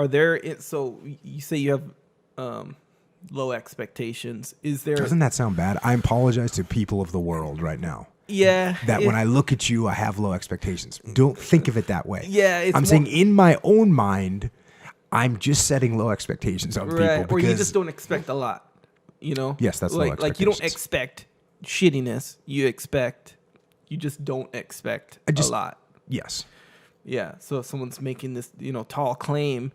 are there? So you say you have low expectations. Is there? Doesn't that sound bad? I apologize to people of the world right now. Yeah. That when I look at you, I have low expectations. Don't think of it that way. Yeah. I'm saying in my own mind, I'm just setting low expectations on people. Or you just don't expect a lot. You know? Yes, that's low expectations. Like you don't expect shittiness. You just don't expect a lot. Yes. Yeah. So if someone's making this, tall claim,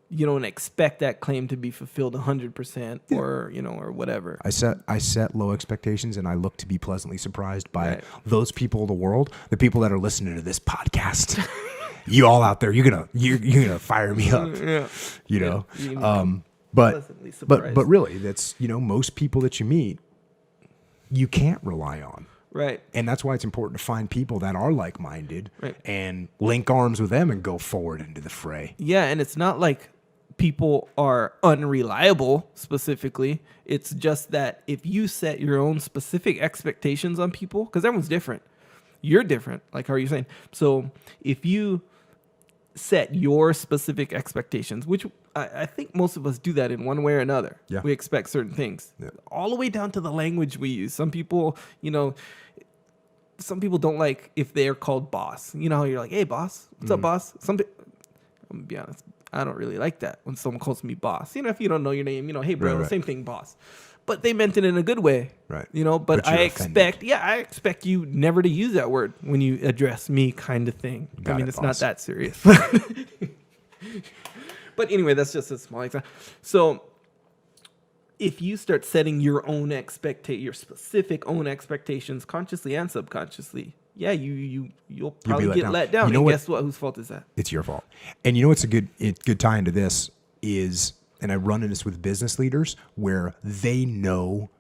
you don't expect that claim to be fulfilled 100% or, or whatever. I set low expectations, and I look to be pleasantly surprised by those people of the world, the people that are listening to this podcast. You all out there, you're gonna fire me up. But really, that's most people that you meet, you can't rely on. Right. And that's why it's important to find people that are like-minded and link arms with them and go forward into the fray. Yeah, and it's not like people are unreliable specifically. It's just that if you set your own specific expectations on people, because everyone's different. You're different, like how are you saying? So if you set your specific expectations, which I think most of us do that in one way or another. Yeah. We expect certain things. Yeah. All the way down to the language we use. Some people, don't like if they're called boss. You know how you're like, hey, boss. What's up, boss? I'm going to be honest. I don't really like that when someone calls me boss. If you don't know your name, hey, bro, same thing, boss. But they meant it in a good way. Right. But I expect you never to use that word when you address me kind of thing. It's not that serious. But anyway, that's just a small example. So if you start setting your own your specific own expectations consciously and subconsciously, you'll probably get let down. And guess what? Whose fault is that? It's your fault. And what's a good tie into this is, and I run into this with business leaders where they know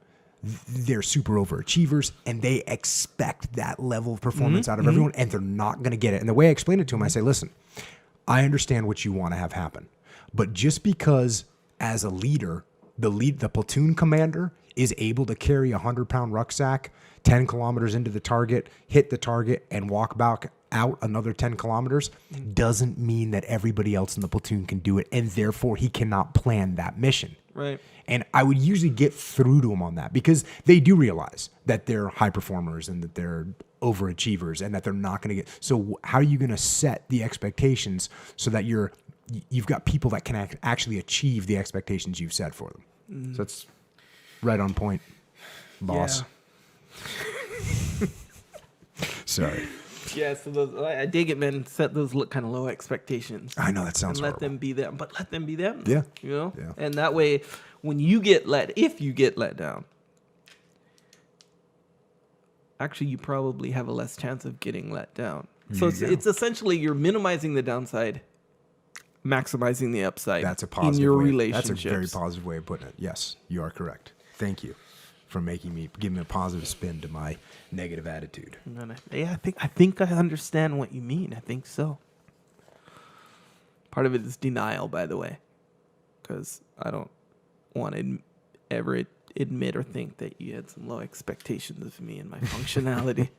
they're super overachievers and they expect that level of performance out of everyone, and they're not going to get it. And the way I explain it to them, I say, listen, I understand what you want to have happen, but just because as a leader, the platoon commander is able to carry a 100-pound rucksack 10 kilometers into the target, hit the target, and walk back out another 10 kilometers, doesn't mean that everybody else in the platoon can do it, and therefore he cannot plan that mission. Right. And I would usually get through to them on that because they do realize that they're high performers and that they're overachievers and that they're not going to get. So how are you going to set the expectations so that you've got people that can actually achieve the expectations you've set for them? So that's right on point, boss. Yeah. Sorry. Yeah, so I dig it, man. Set those kind of low expectations. I know that sounds horrible. Let them be them, but let them be them. Yeah. Yeah. And that way, when you get if you get let down, actually, you probably have a less chance of getting let down. So it's essentially you're minimizing the downside, maximizing the upside. That's a positive in your way. relationships. That's a very positive way of putting it. Yes, you are correct. Thank you for giving me a positive spin to my negative attitude. I think I understand what you mean. I think so. Part of it is denial, by the way, because I don't want to ever admit or think that you had some low expectations of me and my functionality.